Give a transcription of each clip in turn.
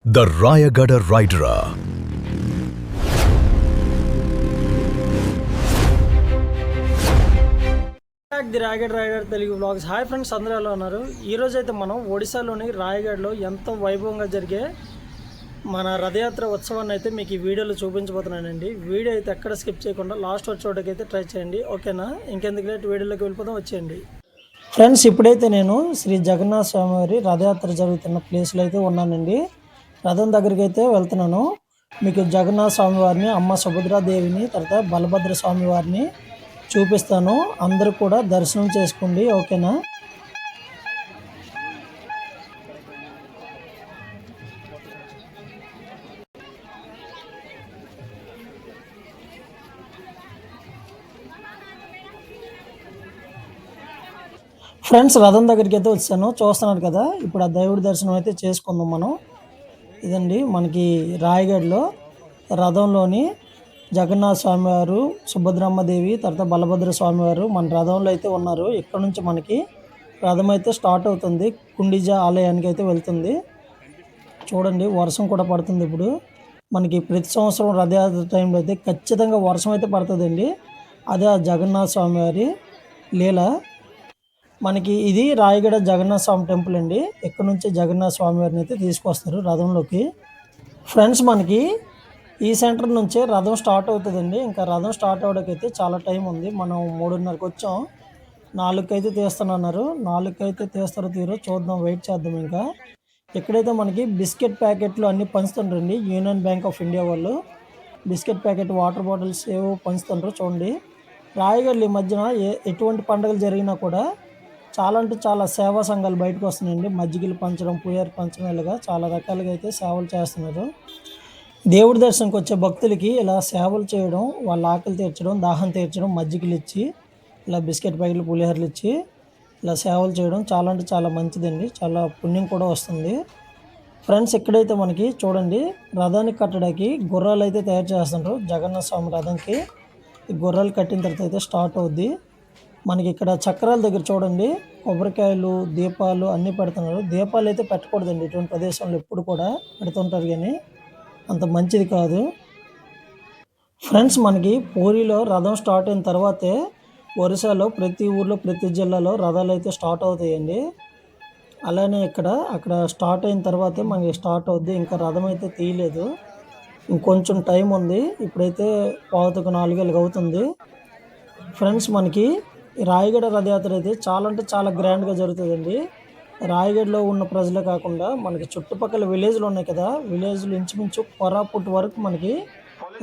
The Rayagada Rider. The Rayagada rider Telugu blogs. Hi friends, అందరూ ఎలా ఉన్నారు? ఈరోజు అయితే మనం ఒడిశాలోని రాయగడ్లో ఎంతో వైభవంగా జరిగే మన రథయాత్ర ఉత్సవాన్ని అయితే మీకు ఈ వీడియోలో చూపించబోతున్నానండి. వీడియో అయితే ఎక్కడ స్కిప్ చేయకుండా లాస్ట్ వచ్చేటకైతే ట్రై చేయండి, ఓకేనా? ఇంకెందుకు లేట్ వీడియోలోకి వెళ్ళిపోదాం, వచ్చేయండి. ఫ్రెండ్స్, ఇప్పుడైతే నేను శ్రీ జగన్నాథ స్వామి వారి రథయాత్ర జరుగుతున్న ప్లేస్లో అయితే ఉన్నానండి. రథం దగ్గరికి అయితే వెళ్తున్నాను. మీకు జగన్నాథ స్వామి వారిని, అమ్మ సుభద్రాదేవిని, తర్వాత బలభద్ర స్వామి వారిని చూపిస్తాను. అందరూ కూడా దర్శనం చేసుకోండి, ఓకేనా? ఫ్రెండ్స్, రథం దగ్గరికి అయితే వచ్చాను, చూస్తున్నారు కదా. ఇప్పుడు ఆ దేవుడి దర్శనం అయితే చేసుకుందాం మనం. ఇదండి మనకి రాయగఢ్లో రథంలోని జగన్నాథ స్వామి వారు, సుభద్రమ్మదేవి, తర్వాత బలభద్ర స్వామి వారు మన రథంలో అయితే ఉన్నారు. ఇక్కడ నుంచి మనకి రథం అయితే స్టార్ట్ అవుతుంది, కుండిజా ఆలయానికి అయితే వెళ్తుంది. చూడండి, వర్షం కూడా పడుతుంది. ఇప్పుడు మనకి ప్రతి సంవత్సరం రథయాత్ర టైంలో అయితే ఖచ్చితంగా వర్షం అయితే పడుతుందండి. అదే ఆ జగన్నాథ స్వామి వారి లీల. మనకి ఇది రాయగడ జగన్నాథ స్వామి టెంపుల్ అండి. ఇక్కడ నుంచి జగన్నాథ స్వామి వారిని అయితే తీసుకొస్తారు రథంలోకి. ఫ్రెండ్స్, మనకి ఈ సెంటర్ నుంచే రథం స్టార్ట్ అవుతుందండి. ఇంకా రథం స్టార్ట్ అవ్వడానికైతే చాలా టైం ఉంది. మనం 3:30కి వచ్చాం, 4కి అయితే తీస్తున్నారు. 4కి అయితే తీస్తారో తీరో చూద్దాం, వెయిట్ చేద్దాం. ఇంకా ఇక్కడైతే మనకి బిస్కెట్ ప్యాకెట్లు అన్నీ పంచుతుండ్రండి. యూనియన్ బ్యాంక్ ఆఫ్ ఇండియా వాళ్ళు బిస్కెట్ ప్యాకెట్, వాటర్ బాటిల్స్ ఏవో పంచుతుండ్రు. చూడండి, రాయగఢ్ ఈ మధ్యన ఎటువంటి పండుగలు జరిగినా కూడా చాలా అంటే చాలా సేవా సంఘాలు బయటకు వస్తున్నాయండి. మజ్జిగలు పంచడం, పుయ్యారు పంచడం, ఇలాగా చాలా రకాలుగా అయితే సేవలు చేస్తున్నారు. దేవుడి దర్శనంకి వచ్చే భక్తులకి ఇలా సేవలు చేయడం, వాళ్ళ ఆకలి తీర్చడం, దాహం తీర్చడం, మజ్జిగలు ఇచ్చి, ఇలా బిస్కెట్ ప్యాకెట్లు, పులిహోరలు ఇచ్చి ఇలా సేవలు చేయడం చాలా అంటే చాలా మంచిదండి. చాలా పుణ్యం కూడా వస్తుంది. ఫ్రెండ్స్, ఇక్కడైతే మనకి చూడండి, రథానికి కట్టడానికి గుర్రాలు అయితే తయారు చేస్తుంటారు. జగన్నాథ స్వామి రథంకి ఈ గుర్రాలు కట్టిన తర్వాత అయితే స్టార్ట్ అవుద్ది. మనకి ఇక్కడ చక్రాల దగ్గర చూడండి, కొబ్బరికాయలు, దీపాలు అన్నీ పెడుతున్నారు. దీపాలు అయితే పెట్టకూడదండి ఇటువంటి ప్రదేశంలో, ఎప్పుడు కూడా పెడుతుంటారు కానీ అంత మంచిది కాదు. ఫ్రెండ్స్, మనకి పూరిలో రథం స్టార్ట్ అయిన తర్వాతే ఒరిస్సాలో ప్రతి ఊర్లో, ప్రతి జిల్లాలో రథాలు అయితే స్టార్ట్ అవుతాయండి. అలానే అక్కడ స్టార్ట్ అయిన తర్వాతే మనకి స్టార్ట్ అవుద్ది. ఇంకా రథం అయితే తీయలేదు, ఇంకొంచెం టైం ఉంది. ఇప్పుడైతే 3:45 అవుతుంది. ఫ్రెండ్స్, మనకి రాయగడ రథయాత్ర అయితే చాలా అంటే చాలా గ్రాండ్గా జరుగుతుందండి. రాయగఢ్లో ఉన్న ప్రజలే కాకుండా మనకి చుట్టుపక్కల విలేజ్లు ఉన్నాయి కదా, విలేజ్లు ఇంచుమించు కోరాపుట్ వరకు మనకి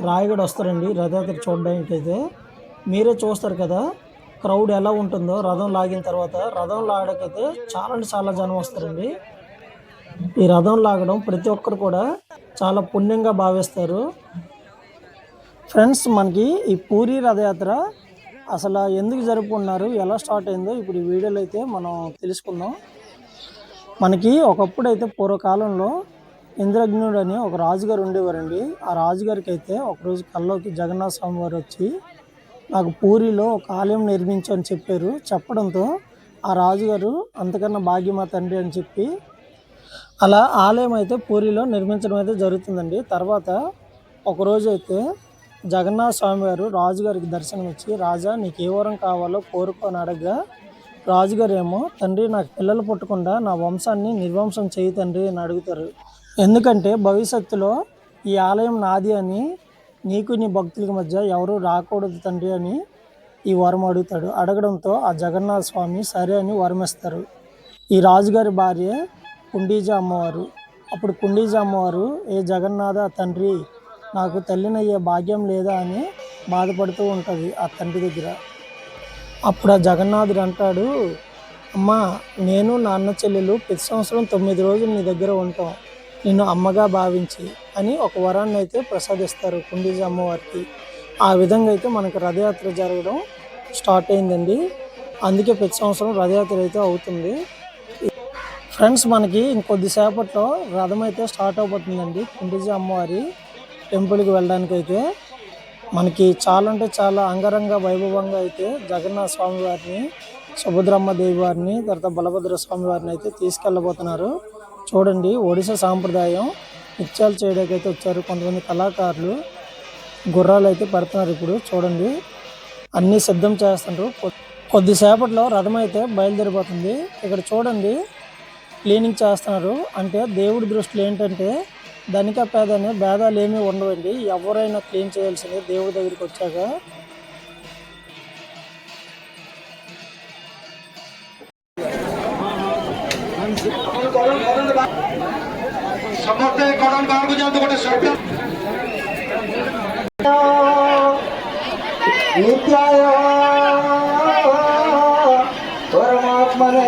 రాయగఢ్ వస్తారండి రథయాత్ర చూడడానికి. అయితే మీరే చూస్తారు కదా క్రౌడ్ ఎలా ఉంటుందో. రథం లాగిన తర్వాత, రథం లాగడానికైతే చాలా అంటే చాలా జనం వస్తారండి. ఈ రథం లాగడం ప్రతి ఒక్కరు కూడా చాలా పుణ్యంగా భావిస్తారు. ఫ్రెండ్స్, మనకి ఈ పూరి రథయాత్ర అసలు ఎందుకు జరుపుకున్నారు, ఎలా స్టార్ట్ అయిందో ఇప్పుడు ఈ వీడియోలో అయితే మనం తెలుసుకుందాం. మనకి ఒకప్పుడు అయితే పూర్వకాలంలో ఇంద్రజ్ఞుడు అని ఒక రాజుగారు ఉండేవారండి. ఆ రాజుగారికి అయితే ఒకరోజు కల్లోకి జగన్నాథ స్వామి వారు వచ్చి, నాకు పూరిలో ఒక ఆలయం నిర్మించు అని చెప్పారు. చెప్పడంతో ఆ రాజుగారు అంతకన్నా భాగ్యమా తండ్రి అని చెప్పి అలా ఆలయం అయితే పూరిలో నిర్మించడం అయితే జరుగుతుందండి. తర్వాత ఒకరోజు అయితే జగన్నాథ స్వామి వారు రాజుగారికి దర్శనం ఇచ్చి, రాజా నీకు ఏ వరం కావాలో కోరుకొని అడగగా, రాజుగారు ఏమో, తండ్రి నాకు పిల్లలు పుట్టకుండా నా వంశాన్ని నిర్వంశం చేయి తండ్రి అని అడుగుతారు. ఎందుకంటే భవిష్యత్తులో ఈ ఆలయం నాది అని, నీకు నీ భక్తులకి మధ్య ఎవరు రాకూడదు తండ్రి అని ఈ వరం అడుగుతాడు. అడగడంతో ఆ జగన్నాథ స్వామి సరే అని వరమిస్తారు. ఈ రాజుగారి భార్య కుండీజా అమ్మవారు. అప్పుడు కుండీజా అమ్మవారు, ఏ జగన్నాథ తండ్రి, నాకు తల్లినయ్యే భాగ్యం లేదా అని బాధపడుతూ ఉంటుంది ఆ తండ్రి దగ్గర. అప్పుడు ఆ జగన్నాథుడు అంటాడు, అమ్మా, నేను నా అన్న చెల్లెలు ప్రతి సంవత్సరం 9 రోజులు నీ దగ్గర ఉంటాం, నిన్ను అమ్మగా భావించి అని ఒక వరాన్ని అయితే ప్రసాదిస్తారు కుండీజా అమ్మవారికి. ఆ విధంగా అయితే మనకు రథయాత్ర జరగడం స్టార్ట్ అయిందండి. అందుకే ప్రతి సంవత్సరం రథయాత్ర అయితే అవుతుంది. ఫ్రెండ్స్, మనకి ఇంకొద్దిసేపట్లో రథం అయితే స్టార్ట్ అయిపోతుందండి. కుండీజా అమ్మవారి టెంపుల్కి వెళ్ళడానికి అయితే మనకి చాలా అంటే చాలా అంగరంగ వైభవంగా అయితే జగన్నాథ స్వామి వారిని, సుభద్రమ్మదేవి వారిని, తర్వాత బలభద్ర స్వామి వారిని అయితే తీసుకెళ్ళబోతున్నారు. చూడండి, ఒడిశా సాంప్రదాయం నిత్యాలు చేయడానికి అయితే వచ్చారు. కొంతమంది కళాకారులు గుర్రాలు అయితే పెడుతున్నారు. ఇప్పుడు చూడండి అన్నీ సిద్ధం చేస్తుండ్రు. కొద్దిసేపట్లో రథం అయితే బయలుదేరిపోతుంది. ఇక్కడ చూడండి క్లీనింగ్ చేస్తున్నారు. అంటే దేవుడి దృష్టిలో ఏంటంటే ధనిక పేద అనే భేదాలు ఏమీ ఉండవండి. ఎవరైనా క్లీన్ చేయాల్సిందే దేవుడి దగ్గరికి వచ్చాక. నిత్యాయ పరమాత్మనే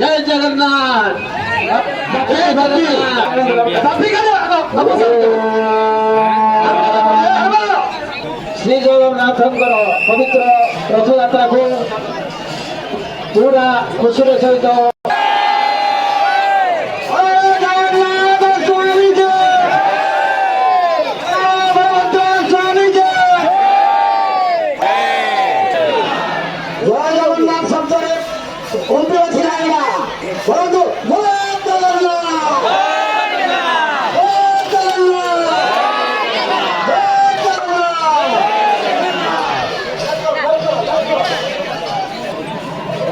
జై జగన్నాథ్ श्री जगन्नाथଙ୍କର ପବିତ୍ର ରଥଯାତ୍ରାକୁ ପୁରା ଖୁସିର ସହିତ ଜଗନ୍ନାଥ ଶବ୍ଦରେ କୋଉଠି ଅଛି ନା ଆଜ୍ଞା କୁହନ୍ତୁ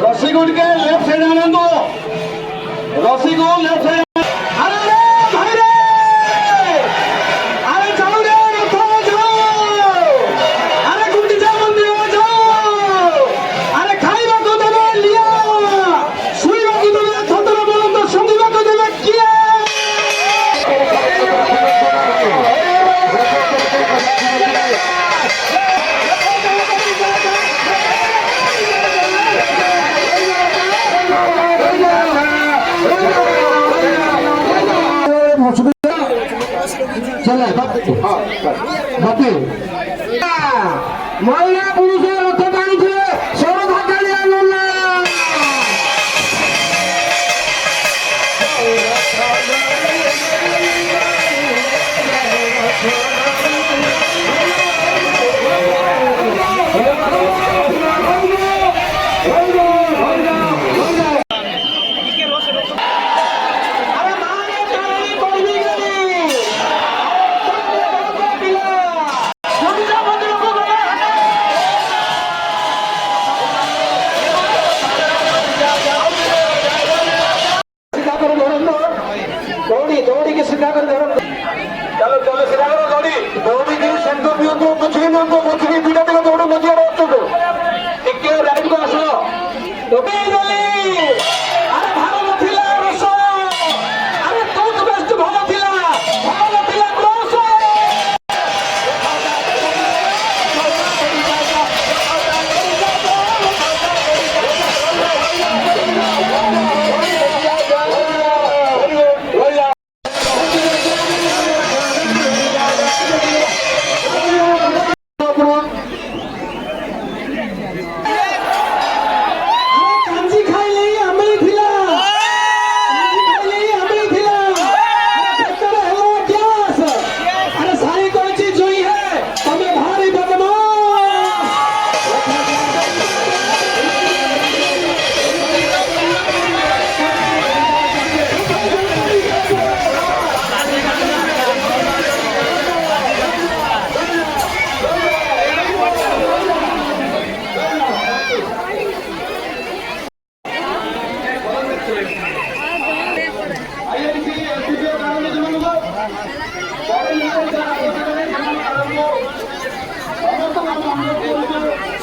रसीगुड़ के लेफ्ट साइड आने दो रसीगुड़ लेफ्ट साइड अरे भाई रे अरे चलो रे अरे गुंडीचा मंदिर जाओ अरे खाइबा को देबे लिया सुइबा को देबे थतरा बोलम तो संगीबा को देबे किया चले बाकी महिला पुरुष रथ टाणी सरधा कालिया दौड़ी के सीधा कर चलो चलो सीधा करो दौड़ी की सेंटर व्यू को कुछ भी पीड़ा देगा दौड़ो मजिया रोड को टिके राइट को आसो अरे भालो थिला रस अरे टूथ पेस्ट भालो थिला ब्रश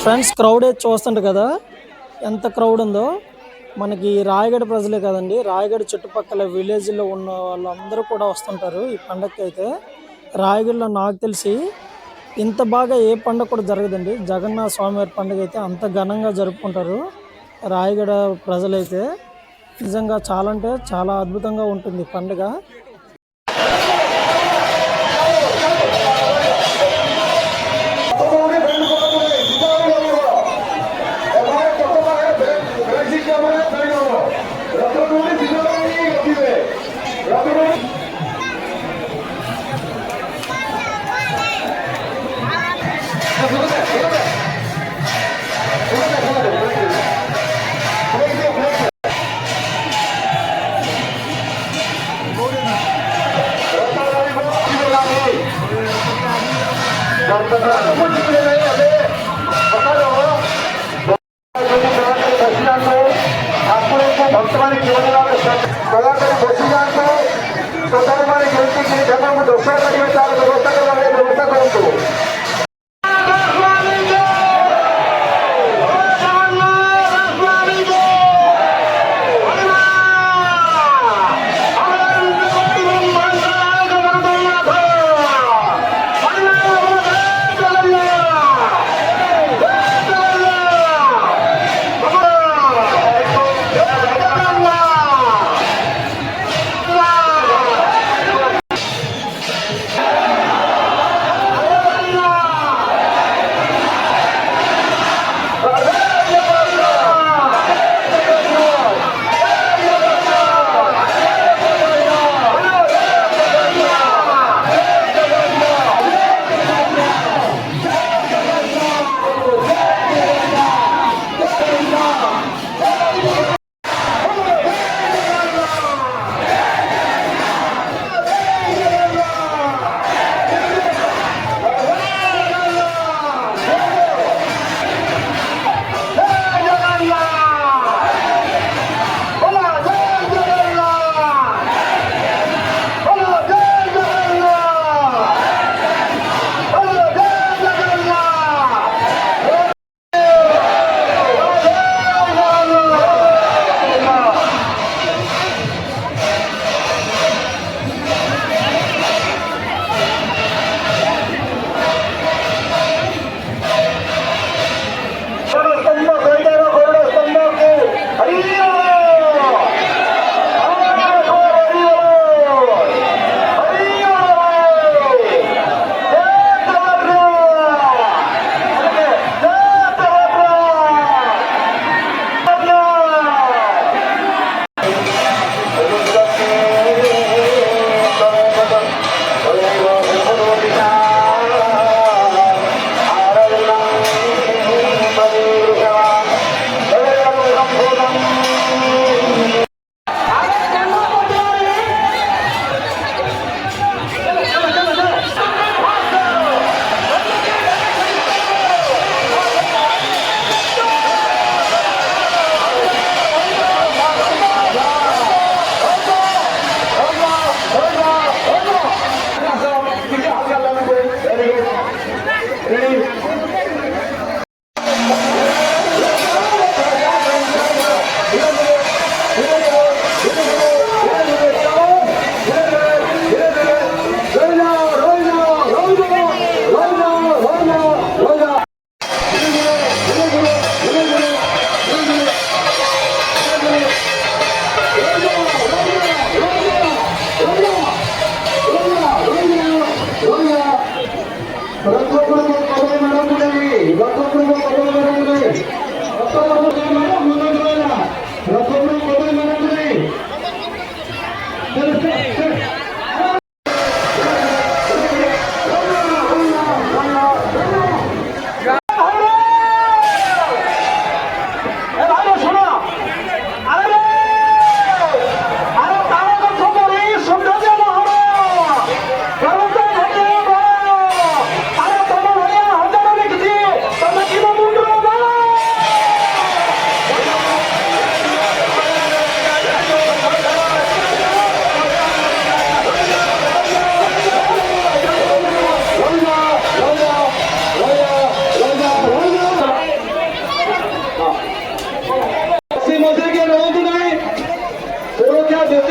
ఫ్రెండ్స్ క్రౌడ్ చూస్తుంటారు కదా ఎంత క్రౌడ్ ఉందో. మనకి రాయగడ ప్రజలే కదండి, రాయగడ చుట్టుపక్కల విలేజ్లో ఉన్న వాళ్ళందరూ కూడా వస్తుంటారు ఈ పండగకి. అయితే రాయగడలో నాకు తెలిసి ఇంత బాగా ఏ పండుగ కూడా జరగదండి. జగన్నాథ స్వామివారి పండుగ అయితే అంత ఘనంగా జరుపుకుంటారు రాయగడ ప్రజలైతే. నిజంగా చాలా అంటే చాలా అద్భుతంగా ఉంటుంది పండుగ. भक्तवानी जीवन बसिजात स्वतः जब दोषा करेंगे व्यवस्था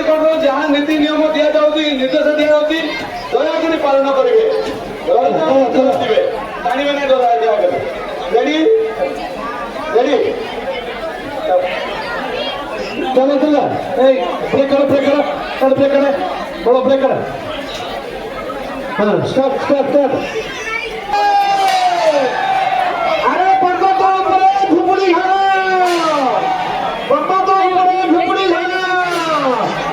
करूँ जहाँ नीति नियम दि जाऊँगी निर्देश दि जाऊँगी दयाकोरी पालन करेंगे जाने ना दया रेडी रेडी चलो चलो ब्रेक करो बड़ो ब्रेक करो स्टार्ट स्टार्ट स्टार्ट अरे पड़को तो झुपड़ी है पड़को तो झुपड़ी है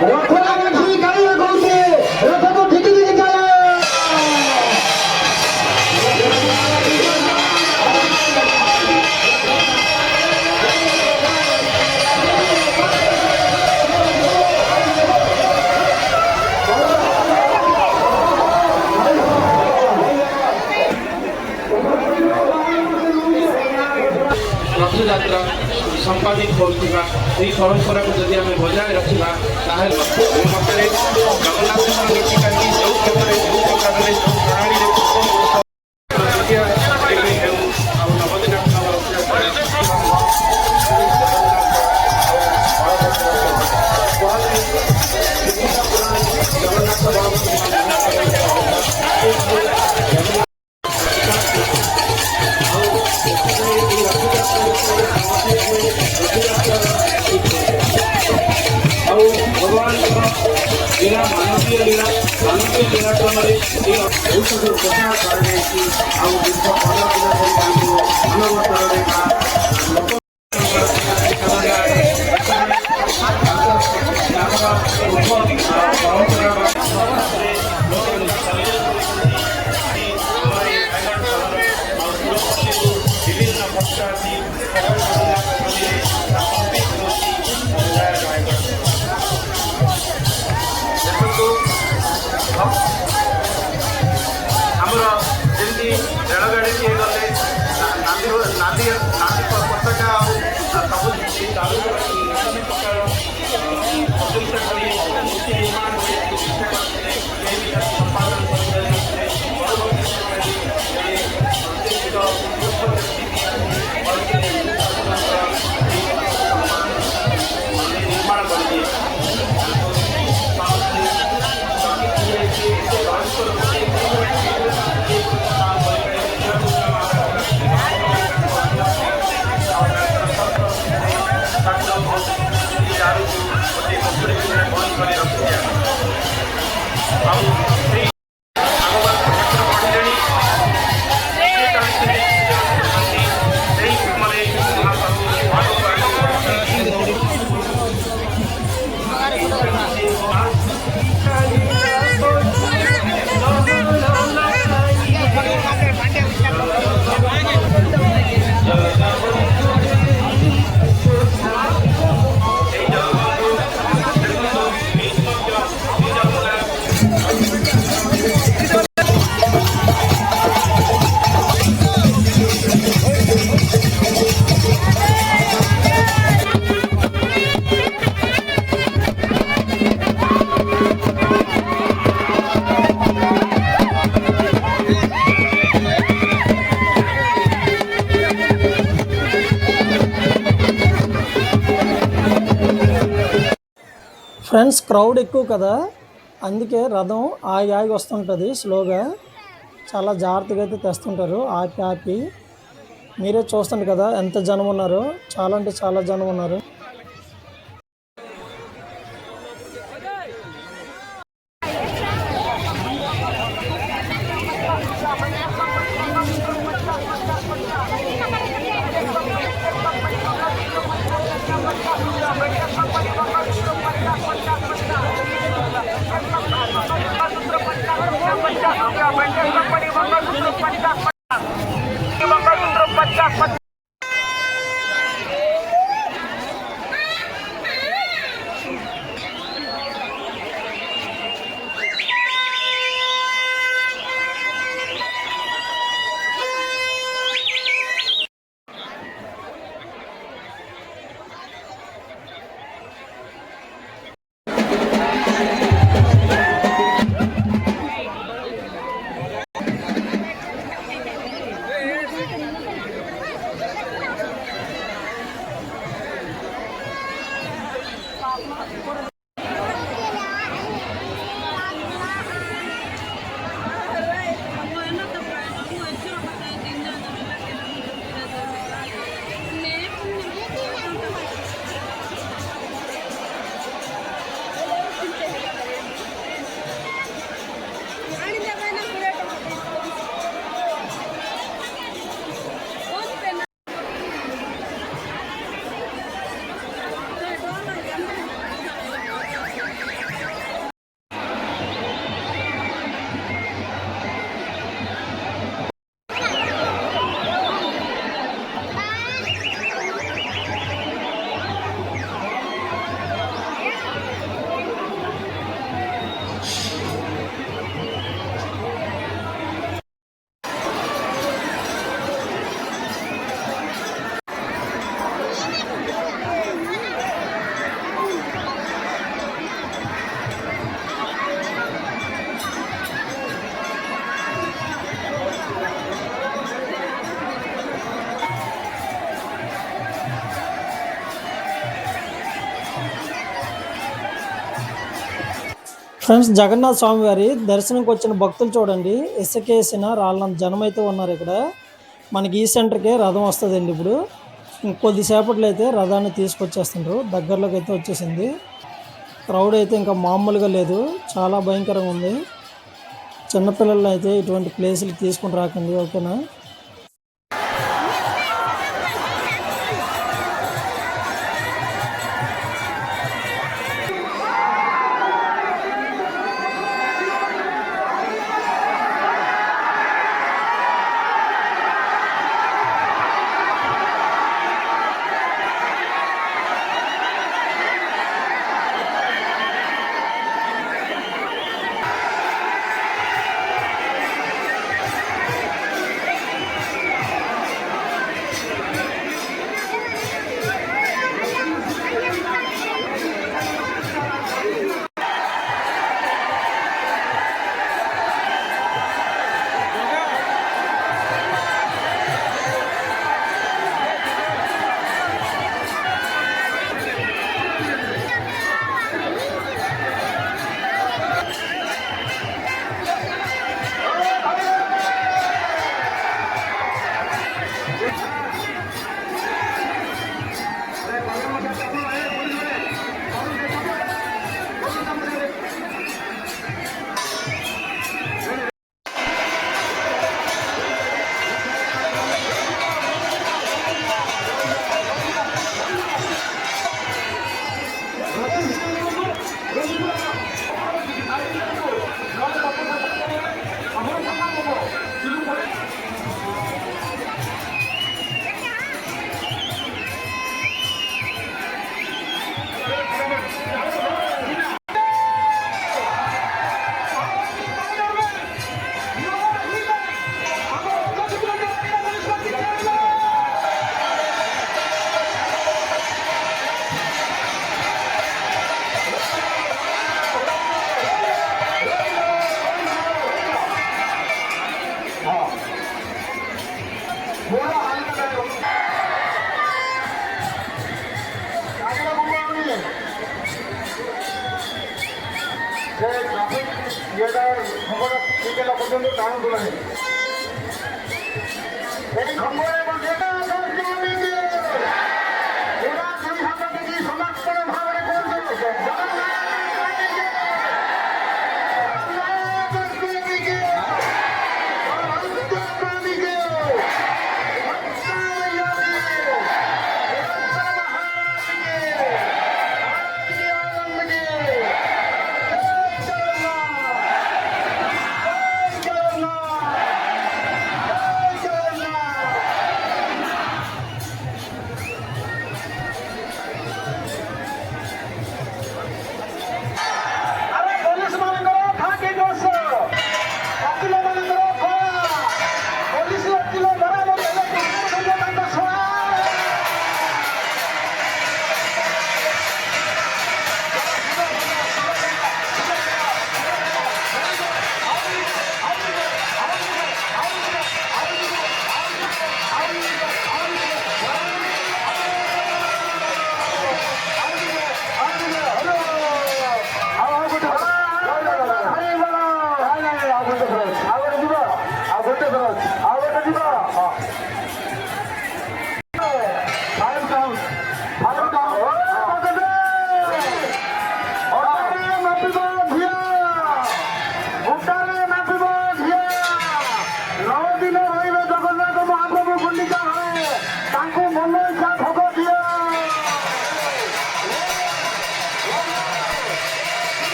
रथ लगा गाड़ी लगो से रथ को ठीक दिखे जाए ମାତ୍ରା ସମ୍ପାଦିତ କରୁଥିବା ଏହି ପରମ୍ପରାକୁ ଯଦି ଆମେ ବଜାୟ ରଖିବା ତାହେଲେ ମୋ ମତରେ ଜଗନ୍ନାଥଙ୍କର ନୀତିକାନ୍ତି ଯେଉଁ କ୍ଷେତ୍ରରେ ଯେଉଁ ପ୍ରକାରରେ ଯେଉଁ ପ୍ରଣାଳୀରେ ହେଉ ଆଉ ନବଦିନ ଜଗନ୍ନାଥ ଆଉ ଭଗବାନଙ୍କର ଲୀଳା ମାନବୀୟ ଲୀଳା କ୍ରମରେ ଏହି ଔଷଧ ପ୍ରଚାର କରାଯାଇଛି। ଆଉ ଦୀର୍ଘ 15 ଦିନ ଧରି ତାଙ୍କୁ ଅନବସରରେ ବିଭିନ୍ନ ଭକ୍ତ ଆସି ଆମର ଯେମିତି ରେଳଗାଡ଼ିଟିଏ ଗଲେ ନାଲି ପତାକା ଆଉ ସବୁ ଚାଲୁ ବିଭିନ୍ନ ପ୍ରକାର ପ୍ରତିଷ୍ଠା କରି ମୂର୍ତ୍ତି ନିର୍ମାଣ କରି ପ୍ରତିଷ୍ଠା କରିଥିଲେ ସମ୍ପାଦନ କରିଥିଲେ ପରବର୍ତ୍ତୀ ସମୟରେ ନିର୍ମାଣ କରିଦିଏ। ఫ్రెండ్స్ క్రౌడ్ ఎక్కువ కదా, అందుకే రథం ఆగి ఆగి వస్తుంటుంది స్లోగా. చాలా జాగ్రత్తగా అయితే తెస్తుంటారు ఆపి ఆపి. మీరే చూస్తుంది కదా ఎంత జనం ఉన్నారో, చాలా అంటే చాలా జనం ఉన్నారు. ఫ్రెండ్స్, జగన్నాథ స్వామి వారి దర్శనంకి వచ్చిన భక్తులు చూడండి, ఇసుకేసిన రాళ్ళంత జనం అయితే ఉన్నారు ఇక్కడ. మనకి ఈ సెంటర్కే రథం వస్తుందండి. ఇప్పుడు కొద్దిసేపట్లో అయితే రథాన్ని తీసుకొచ్చేస్తుండ్రు. దగ్గరలోకి అయితే వచ్చేసింది. క్రౌడ్ అయితే ఇంకా మామూలుగా లేదు, చాలా భయంకరంగా ఉంది. చిన్నపిల్లలు అయితే ఇటువంటి ప్లేసులు తీసుకుని రాకండి, ఓకేనా.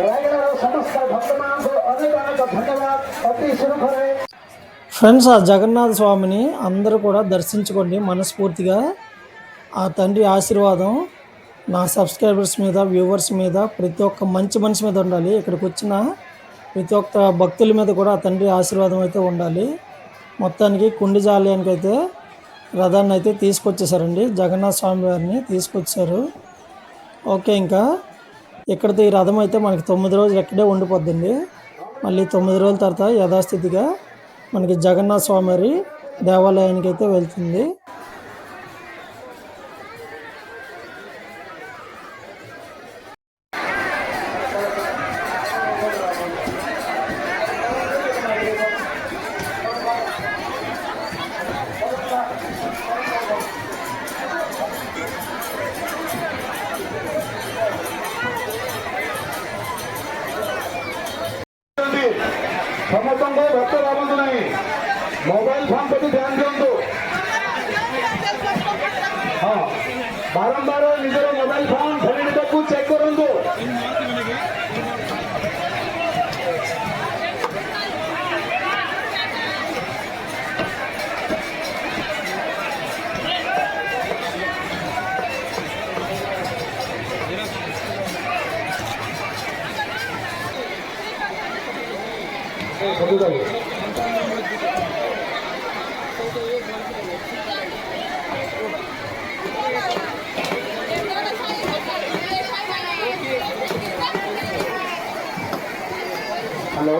ରାୟଗଡ଼ାର ସମସ୍ତ ଭକ୍ତମାନଙ୍କୁ ଅନେକ ଅନେକ ଧନ୍ୟବାଦ। ଅତି ସୁରୁଖୁରୁରେ ఫ్రెండ్స్ ఆ జగన్నాథ స్వామిని అందరూ కూడా దర్శించుకోండి మనస్ఫూర్తిగా. ఆ తండ్రి ఆశీర్వాదం నా సబ్స్క్రైబర్స్ మీద, వ్యూవర్స్ మీద, ప్రతి ఒక్క మంచి మనిషి మీద ఉండాలి. ఇక్కడికి వచ్చిన ప్రతి ఒక్క భక్తుల మీద కూడా ఆ తండ్రి ఆశీర్వాదం అయితే ఉండాలి. మొత్తానికి కుండిజాలయానికి అయితే రథాన్ని అయితే తీసుకొచ్చేసారండి, జగన్నాథ స్వామి వారిని తీసుకొచ్చారు. ఓకే, ఇంకా ఇక్కడితో ఈ రథం అయితే మనకి 9 రోజులు ఎక్కడే ఉండిపోద్దండి. మళ్ళీ 9 రోజుల తర్వాత యథాస్థితిగా మనకి జగన్నాథ స్వామి వారి దేవాలయానికి అయితే వెళ్తుంది. ସମସ୍ତଙ୍କୁ ଭକ୍ତ ଭାବନ୍ତୁ ନାହିଁ। ମୋବାଇଲ ଫୋନ ପ୍ରତି ଧ୍ୟାନ ଦିଅନ୍ତୁ। ହଁ, ବାରମ୍ବାର ନିଜର ମୋବାଇଲ ଫୋନ ଭ୍ୟାଲିଡିଟିକୁ ଚେକ୍ କରନ୍ତୁ। హలో,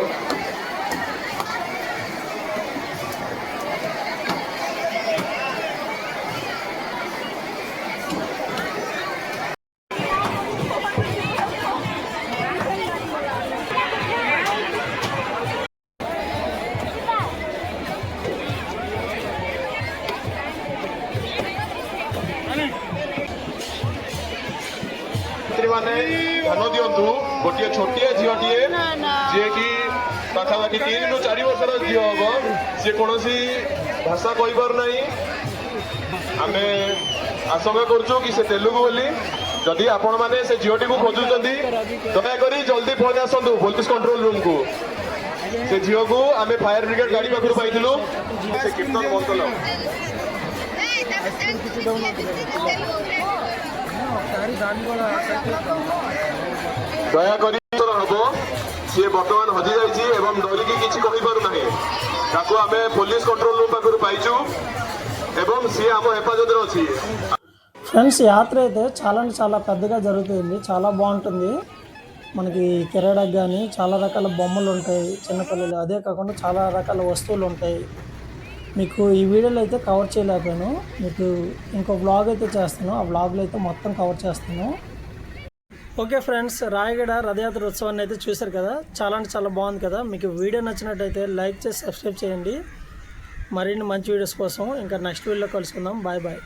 ମାନେ ଧ୍ୟାନ ଦିଅନ୍ତୁ। ଗୋଟିଏ ଛୋଟିଆ ଝିଅଟିଏ ଯିଏକି ପାଖାପାଖି 3 ରୁ 4 ବର୍ଷର ଝିଅ ହବ, ସିଏ କୌଣସି ଭାଷା କହିପାରୁନାହିଁ। ଆମେ ଆଶଙ୍କା କରୁଛୁ କି ସେ ତେଲୁଗୁ ବୋଲି। ଯଦି ଆପଣମାନେ ସେ ଝିଅଟିକୁ ଖୋଜୁଛନ୍ତି, ଦୟାକରି ଜଲ୍ଦି ପଳେଇ ଆସନ୍ତୁ ପୋଲିସ କଣ୍ଟ୍ରୋଲ ରୁମକୁ। ସେ ଝିଅକୁ ଆମେ ଫାୟାର ବ୍ରିଗେଡ ଗାଡ଼ି ପାଖରୁ ପାଇଥିଲୁ। ସେ କୀର୍ତ୍ତନ ବନ୍ଦ କଲ। ଦୟାକରି ହବ, ସିଏ ବର୍ତ୍ତମାନ ହଜିଯାଇଛି ଏବଂ ଡରିକି କିଛି କହିପାରୁନାହିଁ। ତାକୁ ଆମେ ପୋଲିସ କଣ୍ଟ୍ରୋଲ ରୁମ୍ ପାଖରୁ ପାଇଛୁ ଏବଂ ସିଏ ଆମ ହେଫାଜତରେ ଅଛି। ఫ్రెండ్స్ యాత్ర అయితే చాలా అంటే చాలా పెద్దగా జరుగుతుంది, చాలా బాగుంటుంది. మనకి కిరాడకు కానీ చాలా రకాల బొమ్మలు ఉంటాయి చిన్నపిల్లలు, అదే కాకుండా చాలా రకాల వస్తువులు ఉంటాయి. మీకు ఈ వీడియోలో అయితే కవర్ చేయలేకపోయాను, మీకు ఇంకో వ్లాగ్ అయితే చేస్తాను. ఆ వ్లాగ్లో అయితే మొత్తం కవర్ చేస్తాను. ఓకే ఫ్రెండ్స్, రాయగడ రథయాత్ర ఉత్సవాన్ని అయితే చూశారు కదా, చాలా అంటే చాలా బాగుంది కదా. మీకు వీడియో నచ్చినట్టయితే లైక్ చేసి సబ్స్క్రైబ్ చేయండి. మరిన్ని మంచి వీడియోస్ కోసం ఇంకా నెక్స్ట్ వీడియోలో కలుసుకుందాం. Bye bye.